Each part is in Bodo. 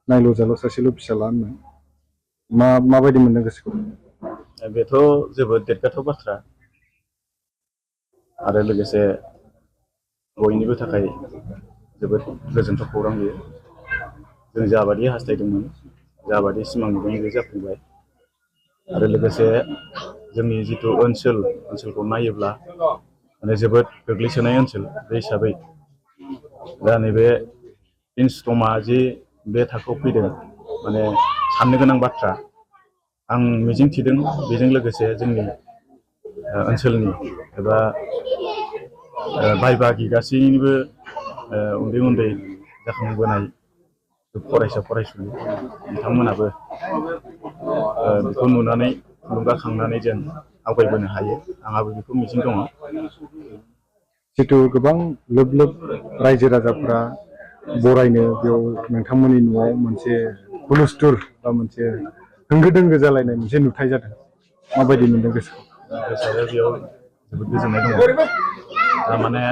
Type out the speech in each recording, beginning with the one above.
नायल' जाल' सासेल' फिसाला होननाय माबायदि मोनदों गोसोखौ? बेथ' जोबोद देरगाथाव बाथ्रा आरो लोगोसे बयनिबो थाखाय जोबोद गोजोनथाव खौरां बेयो। जों जाबादि हास्थायदोंमोन, जाबादि सिमां नुदोंमोन, बे जाफुंबाय। आरो लोगोसे जोंनि जिथु ओनसोलखौ नायोब्ला माने जोबोद गोग्लैसोनाय ओनसोल। बे हिसाबै दा नैबे इनस्टमा जि बे थाखोआव फैदों, माने साननो गोनां बाथ्रा। आं मिजिं थिदों बेजों लोगोसे जोंनि ओनसोलनि एबा बाय बागि गासैनिबो उन्दै उन्दै जाखांबोनाय फरायसा फरायसुलि बिथांमोनाबो बेखौ नुनानै थुलुंगाखांनानै जेन आवगायबोनो हायो, आंहाबो बेखौ मिजिं दङ। जिथु गोबां लोब लोब रायजो राजाफ्रा बरायनो बेयाव नोंथांमोननि न'आव मोनसे हुलुस्थुर बा मोनसे होंगो दोंगो जालायनाय मोनसे नुथाय जादों, माबायदि मोनदों गोसोखौ? गोसोआव बेयाव जोबोद गोजोननाय दङ। थारमाने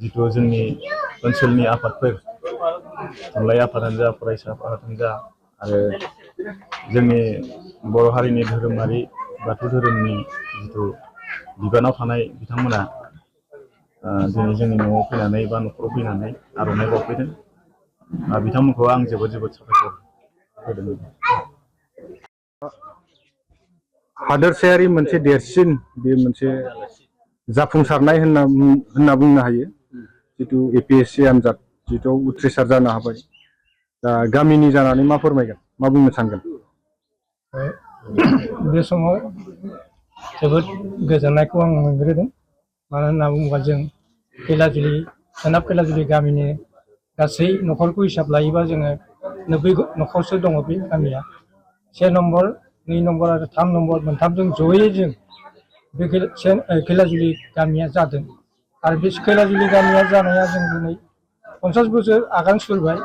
जिथु जोंनि ओनसोलनि आफादफोर, थुनलाइ आफादानो जा, फरायसा आफादानो जा, आरो जोंनि बर' हारिनि धोरोमारि बाथौ धोरोमनि जिथु बिबानाव थानाय बिथांमोना दिनै जोंनि न'आव फैनानै बा न'खराव फैनानै आर'नाइ बावफैदों। बिथांमोनखौ आं जोबोद जोबोद साबायखर होदों। हादोरसायारि मोनसे देरसिन बे मोनसे जाफुंसारनाय होनना बुंनो हायो। जिथु APSC आनजाद जिथु उथ्रिसार जानो हाबाय, दा गामिनि जानानै मा फोरमायगोन, मा बुंनो सानगोन? बे समाव जोबोद गोजोननायखौ आं मोनग्रोदों। मानो होनना बुङोबा जों सोनाब खैलाजुलि गामिनि गासै न'खरखौ हिसाब लायोबा जोङो 90 न'खरसो दङ बे गामिया। 1 नम्बर, 2 नम्बर आरो 3 नम्बर मोनथामजों जयै जों बे खैलाजुलि गामिया जादों। आरो बे खैलाजुलि गामिया जानाया जों दिनै 50 बोसोर आगान सुरबाय।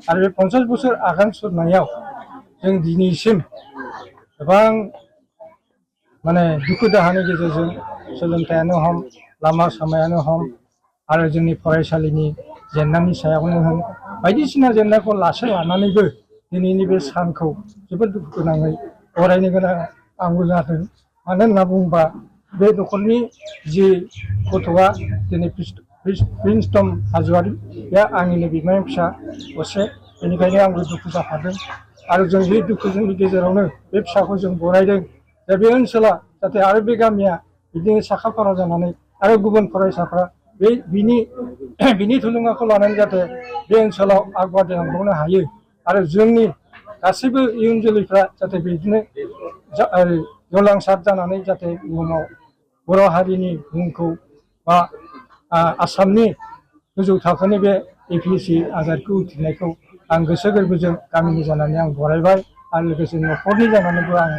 आरो बे 50 बोसोर आगान सुरनायाव जों दिनैसिम गोबां माने दुखु दाहानि गेजेरजों, सोलोंथायानो हम, लामा सामायानो हम, आरो जोंनि फरायसालिनि जेंनानि सायावनो होन, बायदिसिना जेंनाखौ लानानैबो दिनैनि बे सानखौ जोबोद दुखु गोनाङै बरायनो गोनां आंबो जादों। मानो होनना बुङोबा बे न'खरनि जि गथ'आ दिनै प्रिन्सटम हाज'वारिया आंनिनो बिमायं फिसा असे, बेनिखायनो आंबो दुखु जाफादों। आरो जों बे दुखुनि गेजेरावनो बे फिसाखौ जों बरायदों। दा बे ओनसोला जाहाथे आरो बे गामिया बिदिनो साखा फारा जानानै आरो गुबुन फरायसाफ्रा बिनि थुलुंगाखौ लानानै जाहाथे बे ओनसोलाव आगबारायलांबावनो हायो। आरो जोंनि गासैबो इयुन जोलैफ्रा जाहाथे बिदिनो गेवलांसार जानानै जाहाथे बुहुमाव बर' हारिनि मुंखौ बा आसामनि गोजौ थाखोनि बे APSC आनजादखौ उथ्रिनायखौ आं गोसो गोरबोजों गामिनि जानानै आं बरायबाय। आरो लोगोसे न'खरनि जानानैबो आं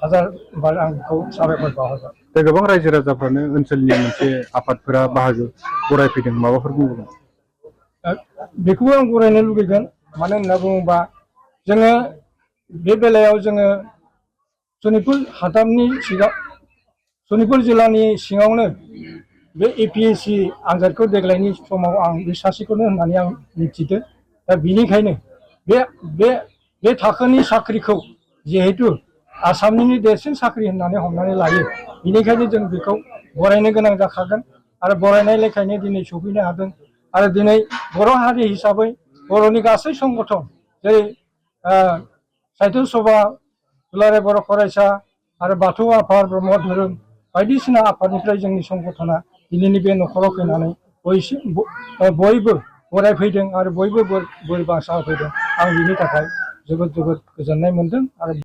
हाजार बार आं बेखौ साबायखर बावहरबाय। दा गोबां रायजो राजाफ्रानो ओनसोलनि मोनसे आफादफोरा बाहागो बरायफैदों, माबाफोर बुंगोन? बेखौबो आं बरायनो लुगैगोन। मानो होनना बुङोबा जोङो बे बेलायाव जोङो सनितपुर जिल्लानि सिङावनो बे APSC आनजादखौ देग्लायनि समाव आं बे सासेखौनो होननानै आं मिथिदों। दा बिनिखायनो बे थाखोनि साख्रिखौ जिहेतु आसामनिनो देरसिन साख्रि होननानै हमनानै लायो, बेनिखायनो जों बेखौ बरायनो गोनां जाखागोन। आरो बरायनाय लेखायनो दिनै सफैनो हादों। आरो दिनै बर' हारि हिसाबै बर'नि गासै संगठन, जेरै साहित्य सभा, दुलाराय बर' फरायसा, आरो बाथौ आफाद, ब्रह्म धोरोम, बायदिसिना आफादनिफ्राय जोंनि संगठना दिनैनि बे न'खराव फैनानै बयबो बरायफैदों आरो बयबो बोर बांसा होफैदों। आं बिनि थाखाय जोबोद जोबोद गोजोननाय मोनदों। आरो